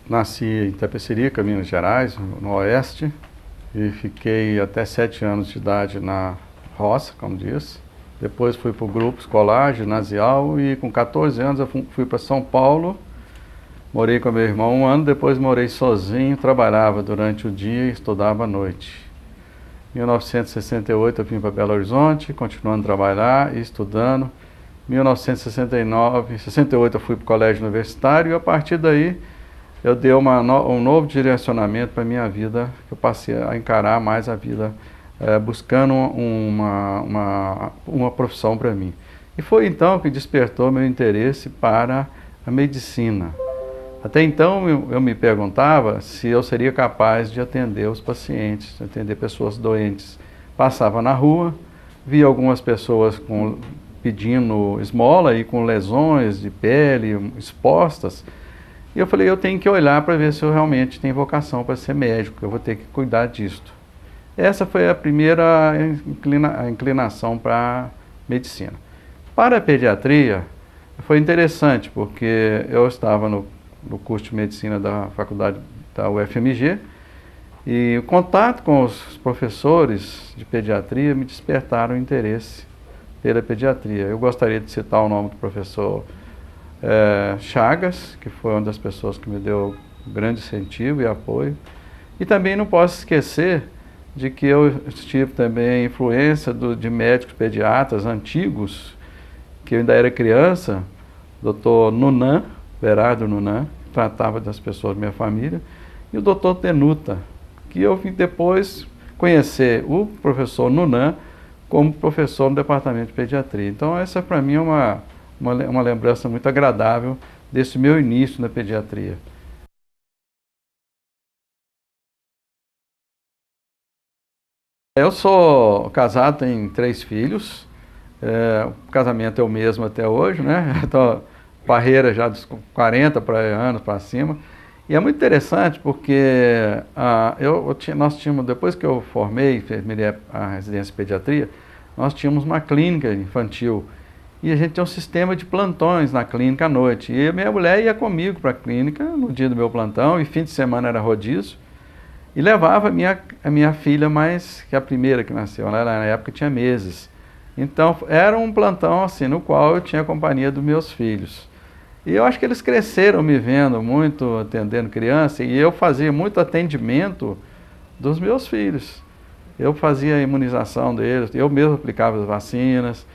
nasci em Itapecerica, Minas Gerais, no Oeste, e fiquei até 7 anos de idade na roça, como diz. Depois fui para o grupo escolar, ginasial, e com 14 anos eu fui para São Paulo. Morei com meu irmão 1 ano, depois morei sozinho, trabalhava durante o dia e estudava à noite. Em 1968 eu vim para Belo Horizonte, continuando a trabalhar e estudando. Em 1968 eu fui para o colégio universitário e a partir daí eu dei um novo direcionamento para a minha vida, que eu passei a encarar mais a vida buscando uma profissão para mim. E foi então que despertou meu interesse para a medicina. Até então eu me perguntava se eu seria capaz de atender os pacientes, de atender pessoas doentes. Passava na rua, via algumas pessoas pedindo esmola e com lesões de pele expostas. E eu falei, eu tenho que olhar para ver se eu realmente tenho vocação para ser médico, eu vou ter que cuidar disto. Essa foi a primeira inclinação para a medicina. Para a pediatria, foi interessante, porque eu estava no curso de medicina da faculdade da UFMG, e o contato com os professores de pediatria me despertaram o interesse pela pediatria. Eu gostaria de citar o nome do professor Chagas, que foi uma das pessoas que me deu grande incentivo e apoio. E também não posso esquecer de que eu tive também influência de médicos pediatras antigos, que eu ainda era criança, Dr. Nunan, Berardo Nunan, tratava das pessoas da minha família, e o Dr. Tenuta, que eu vim depois conhecer o professor Nunan como professor no departamento de pediatria. Então essa para mim é uma lembrança muito agradável desse meu início na pediatria. Eu sou casado, tenho 3 filhos, o casamento é o mesmo até hoje, né? Então, barreira já dos 40 anos para cima. E é muito interessante porque nós tínhamos, depois que eu formei, terminei a residência de pediatria, nós tínhamos uma clínica infantil. E a gente tinha um sistema de plantões na clínica à noite. E a minha mulher ia comigo para a clínica no dia do meu plantão, e fim de semana era rodízio. E levava a minha filha, que a primeira que nasceu, ela na época tinha meses. Então era um plantão assim, no qual eu tinha a companhia dos meus filhos. E eu acho que eles cresceram me vendo muito, atendendo criança, e eu fazia muito atendimento dos meus filhos. Eu fazia a imunização deles, eu mesmo aplicava as vacinas,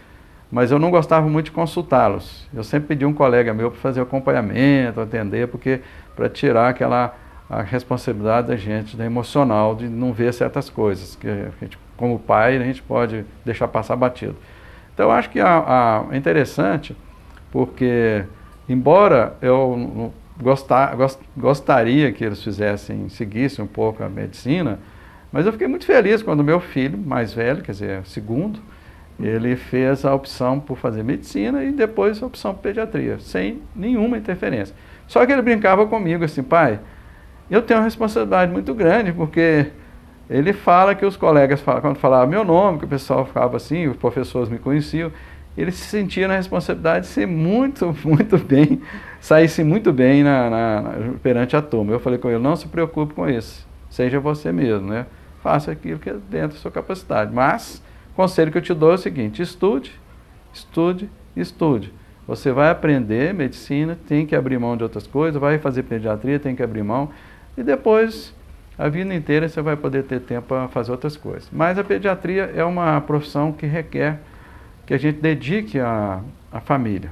mas eu não gostava muito de consultá-los. Eu sempre pedi um colega meu para fazer acompanhamento, atender, porque para tirar a responsabilidade da gente, da emocional, de não ver certas coisas, que a gente, como pai, a gente pode deixar passar batido. Então eu acho que é interessante, porque embora eu gostaria que eles seguissem um pouco a medicina, mas eu fiquei muito feliz quando meu filho mais velho, quer dizer, segundo, ele fez a opção por fazer medicina e depois a opção por pediatria, sem nenhuma interferência. Só que ele brincava comigo assim, pai, eu tenho uma responsabilidade muito grande, porque ele fala que os colegas, quando falavam meu nome, que o pessoal ficava assim, os professores me conheciam, ele se sentia na responsabilidade de ser muito bem, saísse muito bem perante a turma. Eu falei com ele, não se preocupe com isso, seja você mesmo, né? Faça aquilo que é dentro da sua capacidade. Mas, o conselho que eu te dou é o seguinte, estude, estude, estude. Você vai aprender medicina, tem que abrir mão de outras coisas, vai fazer pediatria, tem que abrir mão, e depois, a vida inteira, você vai poder ter tempo para fazer outras coisas. Mas a pediatria é uma profissão que requer que a gente dedique à família.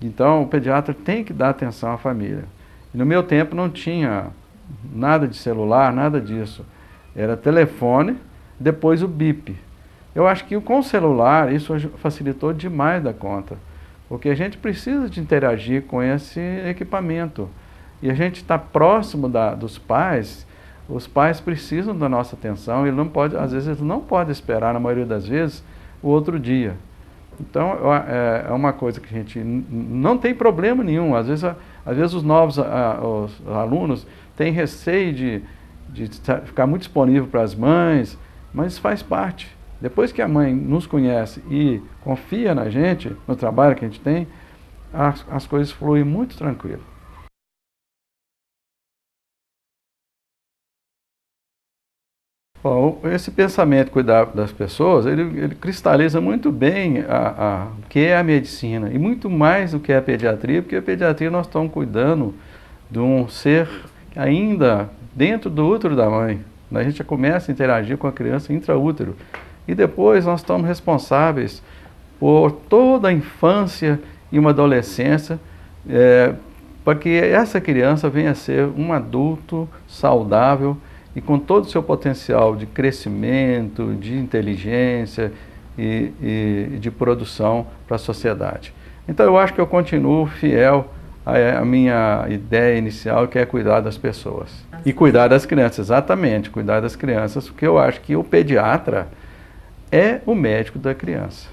Então, o pediatra tem que dar atenção à família. E no meu tempo não tinha nada de celular, nada disso. Era telefone, depois o bip. Eu acho que com o celular isso facilitou demais da conta, porque a gente precisa de interagir com esse equipamento. E a gente está próximo dos pais, os pais precisam da nossa atenção, às vezes eles não podem esperar, na maioria das vezes, o outro dia. Então, é uma coisa que a gente não tem problema nenhum. Às vezes os novos os alunos têm receio de ficar muito disponível para as mães, mas isso faz parte. Depois que a mãe nos conhece e confia na gente, no trabalho que a gente tem, as coisas fluem muito tranquilo. Bom, esse pensamento de cuidar das pessoas, ele cristaliza muito bem o que é a medicina e muito mais do que é a pediatria, porque a pediatria nós estamos cuidando de um ser ainda dentro do útero da mãe. A gente já começa a interagir com a criança intraútero e depois nós estamos responsáveis por toda a infância e uma adolescência, para que essa criança venha a ser um adulto saudável e com todo o seu potencial de crescimento, de inteligência e de produção para a sociedade. Então eu acho que eu continuo fiel à minha ideia inicial, que é cuidar das pessoas. E cuidar das crianças, exatamente, cuidar das crianças, porque eu acho que o pediatra é o médico da criança.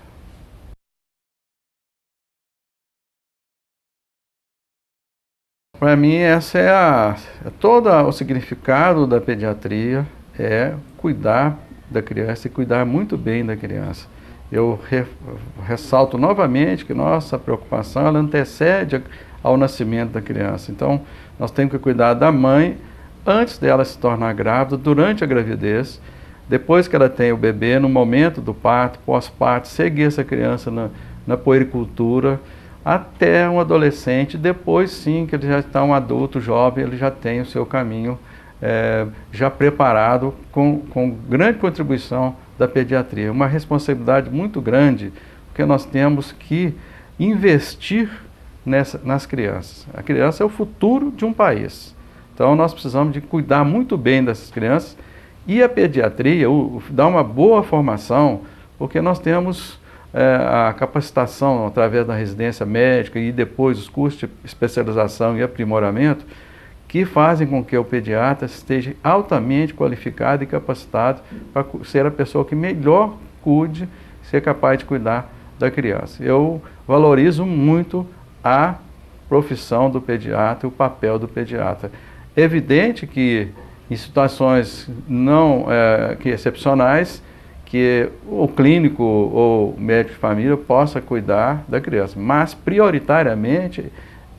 Para mim, essa todo o significado da pediatria é cuidar da criança e cuidar muito bem da criança. Eu ressalto novamente que nossa preocupação ela antecede ao nascimento da criança. Então, nós temos que cuidar da mãe antes dela se tornar grávida, durante a gravidez, depois que ela tem o bebê, no momento do parto, pós-parto, seguir essa criança na puericultura, até um adolescente, depois sim que ele já está um adulto jovem, ele já tem o seu caminho já preparado com grande contribuição da pediatria. Uma responsabilidade muito grande, porque nós temos que investir nas crianças. A criança é o futuro de um país. Então nós precisamos de cuidar muito bem dessas crianças e a pediatria dá uma boa formação, porque nós temos a capacitação através da residência médica e depois os cursos de especialização e aprimoramento que fazem com que o pediatra esteja altamente qualificado e capacitado para ser a pessoa que melhor cuide, ser capaz de cuidar da criança. Eu valorizo muito a profissão do pediatra, o papel do pediatra. É evidente que em situações excepcionais, que o clínico ou o médico de família possa cuidar da criança, mas prioritariamente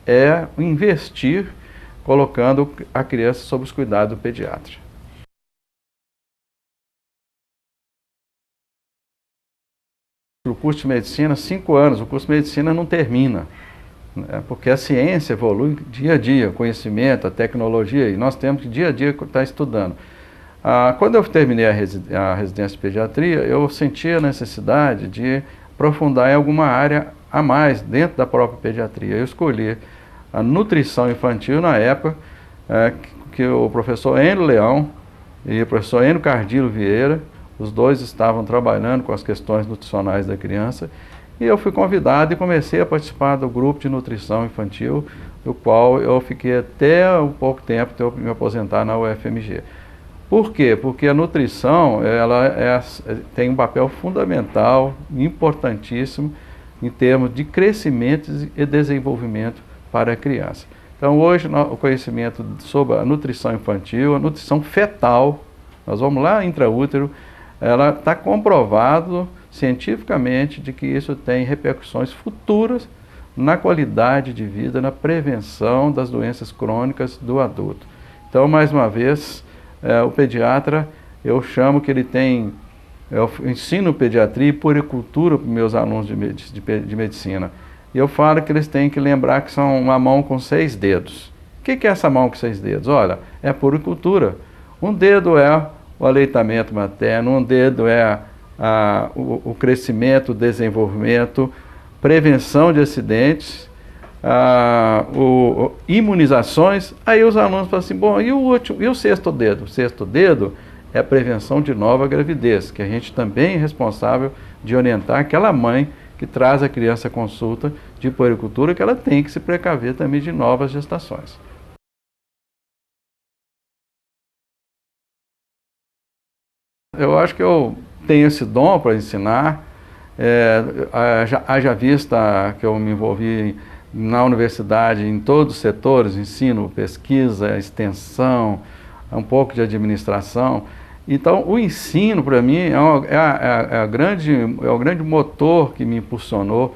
é investir colocando a criança sob os cuidados do pediatra. O curso de medicina, 5 anos, o curso de medicina não termina, né, porque a ciência evolui dia a dia, o conhecimento, a tecnologia, e nós temos que dia a dia estar estudando. Quando eu terminei a residência de pediatria, eu senti a necessidade de aprofundar em alguma área a mais dentro da própria pediatria. Eu escolhi a nutrição infantil na época que o professor Enio Leão e o professor Enio Cardillo Vieira, os dois estavam trabalhando com as questões nutricionais da criança, e eu fui convidado e comecei a participar do grupo de nutrição infantil, do qual eu fiquei até um pouco tempo até eu me aposentar na UFMG. Por quê? Porque a nutrição tem um papel fundamental, importantíssimo, em termos de crescimento e desenvolvimento para a criança. Então hoje o conhecimento sobre a nutrição infantil, a nutrição fetal, nós vamos lá intraútero, ela está comprovado cientificamente de que isso tem repercussões futuras na qualidade de vida, na prevenção das doenças crônicas do adulto. Então, mais uma vez, o pediatra, eu chamo que ele tem, eu ensino pediatria e puericultura para os meus alunos de medicina. E eu falo que eles têm que lembrar que são uma mão com 6 dedos. O que é essa mão com 6 dedos? Olha, é puericultura. Um dedo é o aleitamento materno, um dedo é o crescimento, o desenvolvimento, prevenção de acidentes, imunizações. Aí os alunos falam assim, bom, e o sexto dedo? O sexto dedo é a prevenção de nova gravidez, que a gente também é responsável de orientar aquela mãe que traz a criança à consulta de puericultura, que ela tem que se precaver também de novas gestações. Eu acho que eu tenho esse dom para ensinar, haja vista que eu me envolvi na universidade em todos os setores, ensino, pesquisa, extensão, um pouco de administração. Então, o ensino, para mim, é o grande motor que me impulsionou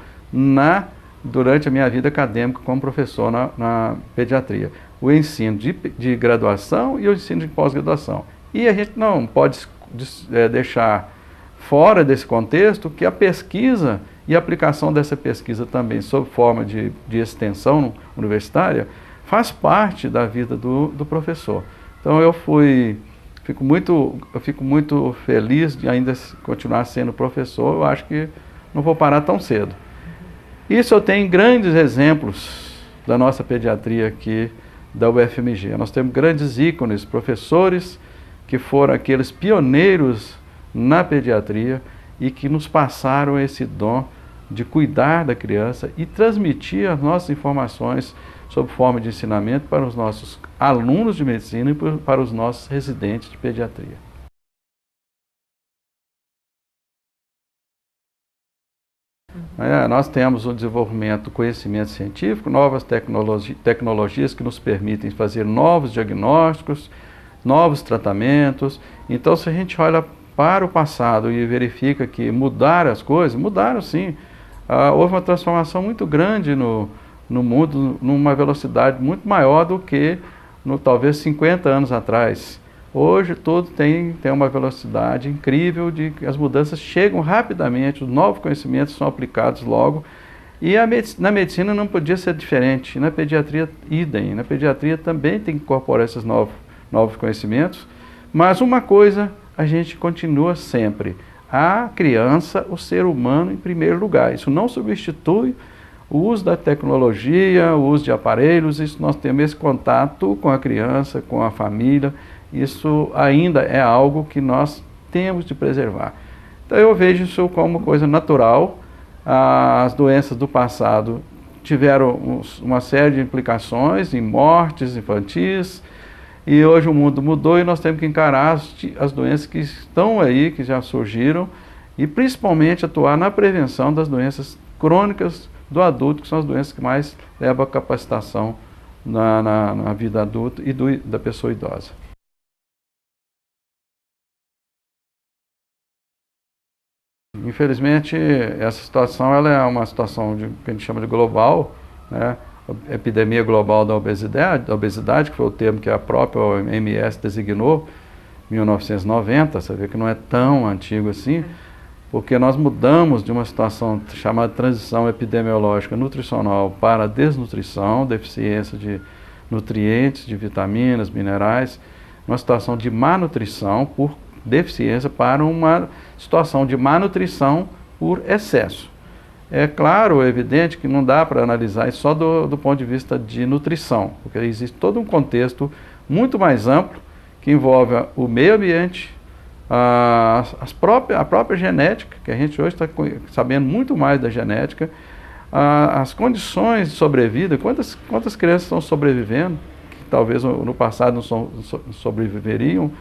durante a minha vida acadêmica como professor na pediatria. O ensino de graduação e o ensino de pós-graduação. E a gente não pode deixar fora desse contexto que a pesquisa e a aplicação dessa pesquisa também sob forma de extensão universitária faz parte da vida do professor. Então eu fico muito feliz de ainda continuar sendo professor. Eu acho que não vou parar tão cedo. Isso eu tenho grandes exemplos da nossa pediatria aqui da UFMG. Nós temos grandes ícones, professores que foram aqueles pioneiros na pediatria e que nos passaram esse dom de cuidar da criança e transmitir as nossas informações sob forma de ensinamento para os nossos alunos de medicina e para os nossos residentes de pediatria. Nós temos o desenvolvimento do conhecimento científico, novas tecnologias que nos permitem fazer novos diagnósticos, novos tratamentos. Então, se a gente olha para o passado e verifica que mudaram as coisas, mudaram sim. Houve uma transformação muito grande no mundo, numa velocidade muito maior do que talvez 50 anos atrás. Hoje tudo tem uma velocidade incrível, de que as mudanças chegam rapidamente, os novos conhecimentos são aplicados logo. E na medicina não podia ser diferente, na pediatria idem. Na pediatria também tem que incorporar esses novos conhecimentos, mas uma coisa a gente continua sempre: a criança, o ser humano em primeiro lugar. Isso não substitui o uso da tecnologia, o uso de aparelhos. Isso nós temos esse contato com a criança, com a família. Isso ainda é algo que nós temos de preservar. Então eu vejo isso como coisa natural. As doenças do passado tiveram uma série de implicações em mortes infantis, e hoje o mundo mudou e nós temos que encarar as doenças que estão aí, que já surgiram, e principalmente atuar na prevenção das doenças crônicas do adulto, que são as doenças que mais levam à capacitação na vida adulta e da pessoa idosa. Infelizmente, essa situação ela é uma situação que a gente chama de global, né? Epidemia global da obesidade, que foi o termo que a própria OMS designou em 1990, você vê que não é tão antigo assim, porque nós mudamos de uma situação chamada transição epidemiológica nutricional para desnutrição, deficiência de nutrientes, de vitaminas, minerais, uma situação de má nutrição por deficiência para uma situação de má nutrição por excesso. É claro, é evidente que não dá para analisar isso só do ponto de vista de nutrição, porque existe todo um contexto muito mais amplo que envolve o meio ambiente, a própria genética, que a gente hoje está sabendo muito mais da genética, as condições de sobrevida, quantas crianças estão sobrevivendo, que talvez no passado não sobreviveriam.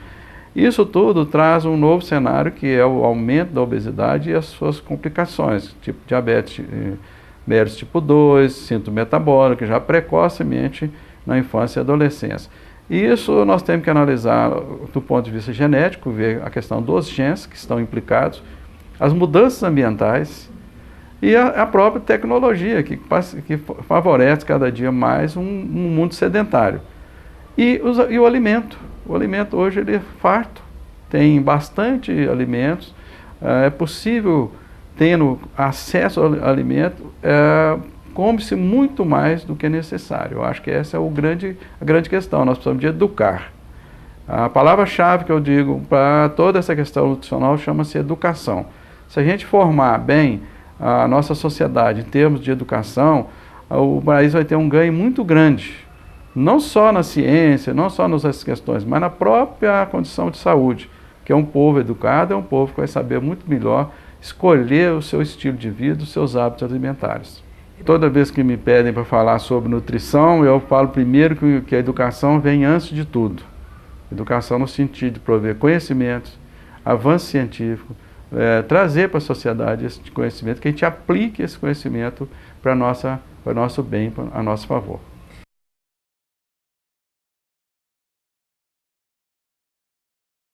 Isso tudo traz um novo cenário, que é o aumento da obesidade e as suas complicações, tipo diabetes mellitus tipo 2, síndrome metabólica, já precocemente na infância e adolescência. E isso nós temos que analisar do ponto de vista genético, ver a questão dos genes que estão implicados, as mudanças ambientais e a própria tecnologia, que favorece cada dia mais um mundo sedentário. E o alimento. O alimento hoje ele é farto, tem bastante alimentos, é possível, tendo acesso ao alimento, come-se muito mais do que é necessário. Eu acho que essa é a grande questão, nós precisamos de educar. A palavra-chave que eu digo para toda essa questão nutricional chama-se educação. Se a gente formar bem a nossa sociedade em termos de educação, o país vai ter um ganho muito grande. Não só na ciência, não só nessas questões, mas na própria condição de saúde, que é um povo educado, é um povo que vai saber muito melhor escolher o seu estilo de vida, os seus hábitos alimentares. Toda vez que me pedem para falar sobre nutrição, eu falo primeiro que a educação vem antes de tudo. Educação no sentido de prover conhecimentos, avanço científico, trazer para a sociedade esse conhecimento, que a gente aplique esse conhecimento para o nosso bem, a nosso favor.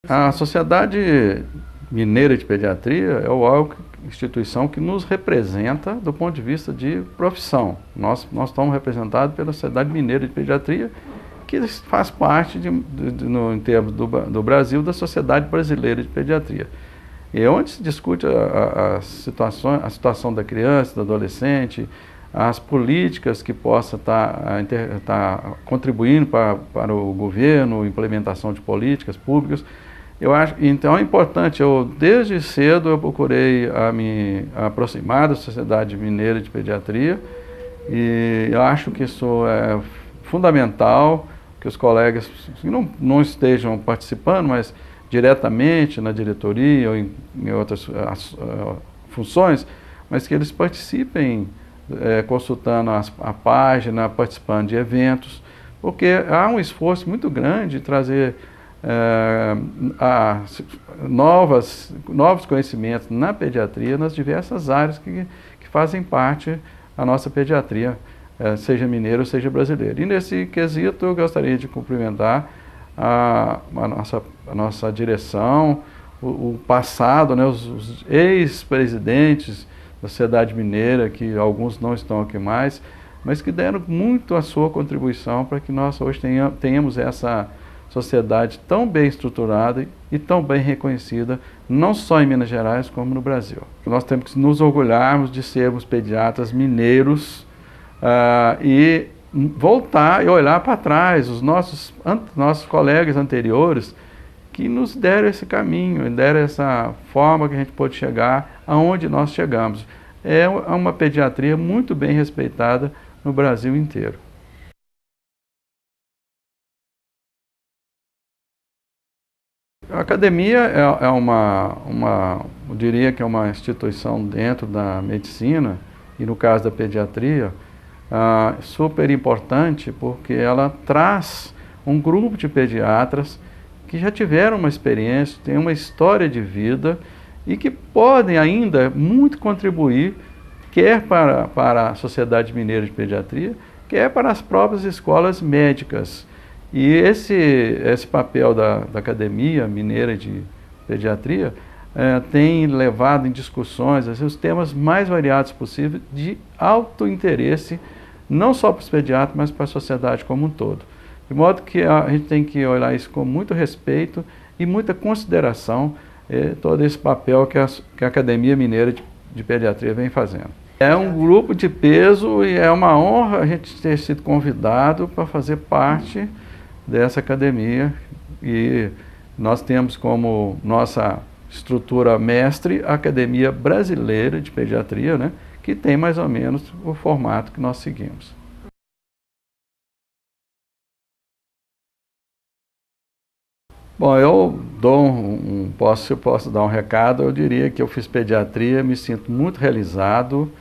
A Sociedade Mineira de Pediatria é a instituição que nos representa do ponto de vista de profissão. Nós estamos representados pela Sociedade Mineira de Pediatria, que que faz parte, em termos do Brasil, da Sociedade Brasileira de Pediatria. E é onde se discute a situação da criança, do adolescente, as políticas que possa estar contribuindo para o governo, implementação de políticas públicas. Eu acho, então é importante, desde cedo eu procurei me aproximar da Sociedade Mineira de Pediatria, e eu acho que isso é fundamental, que os colegas não estejam participando, mas diretamente na diretoria ou em outras funções, mas que eles participem consultando a página, participando de eventos, porque há um esforço muito grande de trazer novos conhecimentos na pediatria, nas diversas áreas que fazem parte da nossa pediatria, seja mineira ou seja brasileira. E nesse quesito eu gostaria de cumprimentar a nossa direção, o passado, né, os ex-presidentes da Sociedade Mineira, que alguns não estão aqui mais, mas que deram muito a sua contribuição para que nós hoje tenhamos essa sociedade tão bem estruturada e tão bem reconhecida, não só em Minas Gerais, como no Brasil. Nós temos que nos orgulharmos de sermos pediatras mineiros e voltar e olhar para trás, os nossos colegas anteriores que nos deram esse caminho, deram essa forma que a gente pôde chegar aonde nós chegamos. É uma pediatria muito bem respeitada no Brasil inteiro. A academia eu diria que é uma instituição dentro da medicina, e no caso da pediatria, super importante, porque ela traz um grupo de pediatras que já tiveram uma experiência, têm uma história de vida e que podem ainda muito contribuir, quer para a Sociedade Mineira de Pediatria, quer para as próprias escolas médicas. E esse papel da Academia Mineira de Pediatria tem levado em discussões os temas mais variados possíveis, de alto interesse, não só para os pediatras, mas para a sociedade como um todo. De modo que a gente tem que olhar isso com muito respeito e muita consideração, todo esse papel que a Academia Mineira de Pediatria vem fazendo. É um grupo de peso e é uma honra a gente ter sido convidado para fazer parte dessa academia, e nós temos como nossa estrutura mestre a Academia Brasileira de Pediatria, né, que tem mais ou menos o formato que nós seguimos. Bom, eu posso dar um recado. Eu diria que eu fiz pediatria, me sinto muito realizado,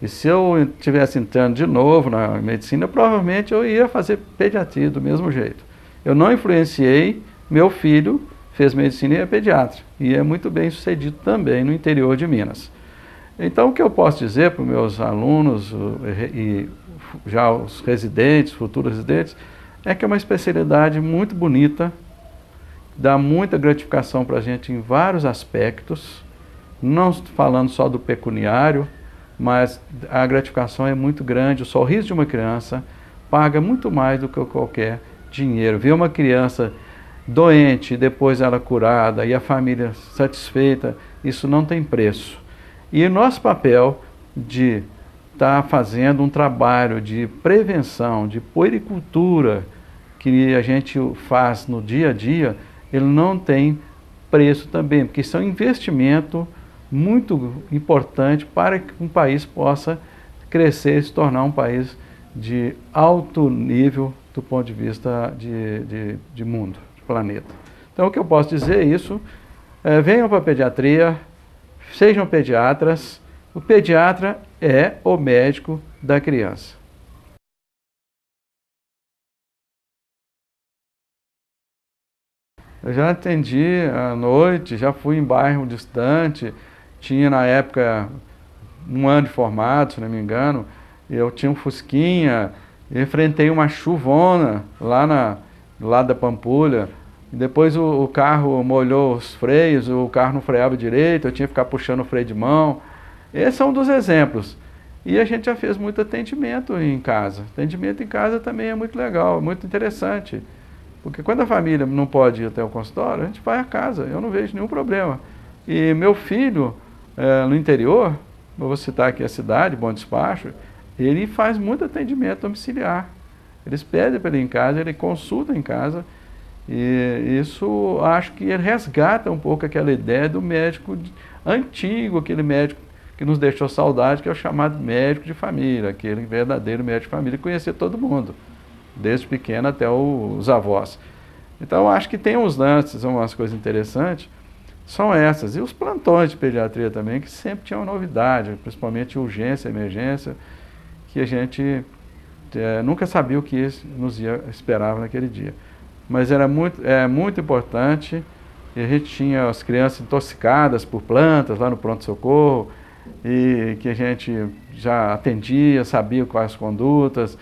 e se eu estivesse entrando de novo na medicina, provavelmente eu ia fazer pediatria do mesmo jeito. Eu não influenciei, meu filho fez medicina e é pediatra, e é muito bem sucedido também no interior de Minas. Então, o que eu posso dizer para os meus alunos e já os residentes, futuros residentes, é que é uma especialidade muito bonita, dá muita gratificação para a gente em vários aspectos, não falando só do pecuniário, mas a gratificação é muito grande. O sorriso de uma criança paga muito mais do que qualquer dinheiro. Ver uma criança doente, depois ela curada e a família satisfeita, isso não tem preço. E o nosso papel de estar fazendo um trabalho de prevenção, de puericultura, que a gente faz no dia a dia, ele não tem preço também, porque isso é um investimento muito importante para que um país possa crescer e se tornar um país de alto nível do ponto de vista de mundo, de planeta. Então, o que eu posso dizer é isso: venham para a pediatria, sejam pediatras. O pediatra é o médico da criança. Eu já atendi à noite, já fui em bairro distante, tinha na época 1 ano de formado, se não me engano, eu tinha um Fusquinha, enfrentei uma chuvona lá do lado da Pampulha, e depois o carro molhou os freios, o carro não freava direito, eu tinha que ficar puxando o freio de mão. Esse é um dos exemplos. E a gente já fez muito atendimento em casa. Atendimento em casa também é muito legal, muito interessante. Porque quando a família não pode ir até o consultório, a gente vai à casa, eu não vejo nenhum problema. E meu filho, no interior, vou citar aqui a cidade, Bom Despacho, ele faz muito atendimento domiciliar. Eles pedem para ele ir em casa, ele consulta em casa, e isso acho que ele resgata um pouco aquela ideia do médico antigo, aquele médico que nos deixou saudade, que é o chamado médico de família, aquele verdadeiro médico de família, que conhecia todo mundo, desde pequeno até os avós. Então acho que tem uns lances, umas coisas interessantes, são essas. E os plantões de pediatria também, que sempre tinham novidade, principalmente urgência, emergência, que a gente nunca sabia o que nos esperava naquele dia. Mas era muito importante, e a gente tinha as crianças intoxicadas por plantas lá no pronto-socorro, e que a gente já atendia, sabia quais as condutas,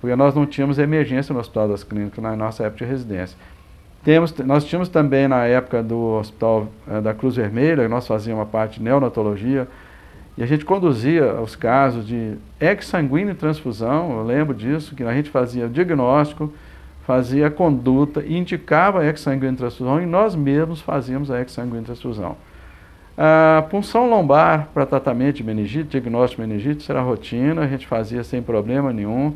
porque nós não tínhamos emergência no Hospital das Clínicas na nossa época de residência. Nós tínhamos também na época do Hospital da Cruz Vermelha, nós fazíamos uma parte de neonatologia, e a gente conduzia os casos de ex-sanguíneo e transfusão, eu lembro disso, que a gente fazia o diagnóstico, fazia a conduta e indicava a ex-sanguíneo e transfusão, e nós mesmos fazíamos a ex-sanguíneo e transfusão. A punção lombar para tratamento de meningite, diagnóstico de meningite, isso era rotina, a gente fazia sem problema nenhum.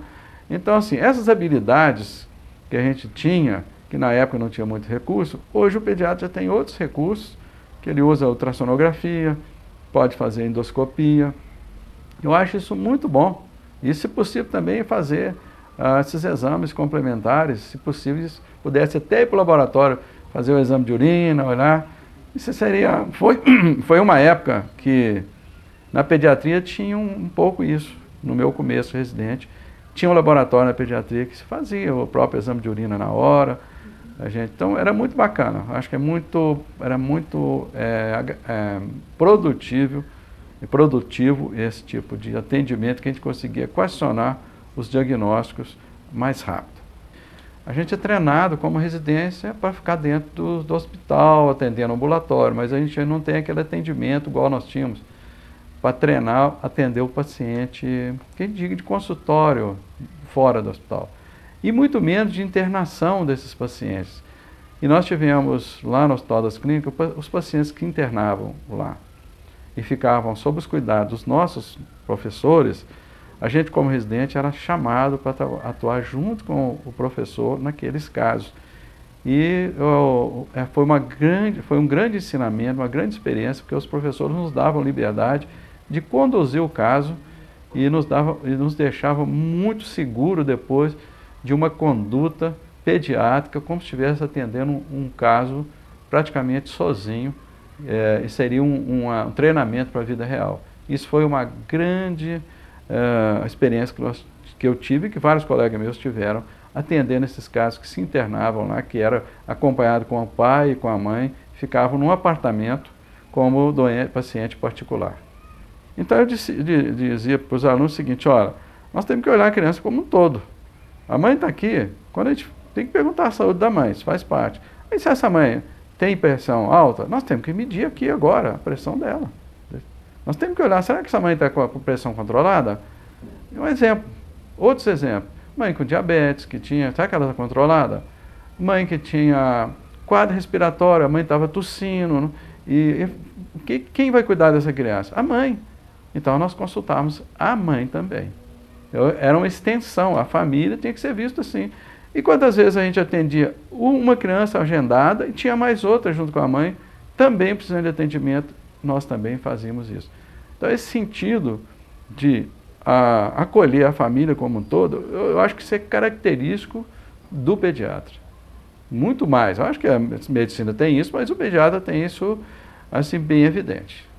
Então, assim, essas habilidades que a gente tinha, que na época não tinha muito recurso, hoje o pediatra já tem outros recursos, que ele usa ultrassonografia, pode fazer endoscopia. Eu acho isso muito bom. E, se possível, também fazer esses exames complementares, se possível, pudesse até ir para o laboratório, fazer o exame de urina, olhar. Isso foi uma época que na pediatria tinha um pouco isso, no meu começo residente. Tinha um laboratório na pediatria que se fazia o próprio exame de urina na hora. Então era muito bacana, acho que era muito produtivo esse tipo de atendimento, que a gente conseguia questionar os diagnósticos mais rápido. A gente é treinado como residência para ficar dentro do hospital, atendendo ambulatório, mas a gente não tem aquele atendimento igual nós tínhamos, para treinar, atender o paciente, que diga de consultório, fora do hospital. E muito menos de internação desses pacientes. E nós tivemos lá no Hospital das Clínicas os pacientes que internavam lá e ficavam sob os cuidados dos nossos professores. A gente, como residente, era chamado para atuar junto com o professor naqueles casos. E foi um grande ensinamento, uma grande experiência, porque os professores nos davam liberdade de conduzir o caso e nos deixavam muito seguros depois de uma conduta pediátrica, como se estivesse atendendo um caso praticamente sozinho, e seria um treinamento para a vida real. Isso foi uma grande experiência que eu tive, que vários colegas meus tiveram, atendendo esses casos que se internavam lá, que era acompanhado com o pai e com a mãe, ficavam num apartamento como paciente particular. Então eu dizia para os alunos o seguinte: olha, nós temos que olhar a criança como um todo. A mãe está aqui, quando a gente tem que perguntar a saúde da mãe, isso faz parte. E se essa mãe tem pressão alta, nós temos que medir aqui agora a pressão dela. Nós temos que olhar, será que essa mãe está com a pressão controlada? Um exemplo, outros exemplos. Mãe com diabetes, será que ela está controlada? Mãe que tinha quadro respiratório, a mãe estava tossindo. Quem vai cuidar dessa criança? A mãe. Então nós consultávamos a mãe também. Era uma extensão, a família tinha que ser vista assim. E quantas vezes a gente atendia uma criança agendada e tinha mais outra junto com a mãe, também precisando de atendimento, nós também fazíamos isso. Então esse sentido de acolher a família como um todo, eu acho que isso é característico do pediatra. Muito mais. Eu acho que a medicina tem isso, mas o pediatra tem isso assim, bem evidente.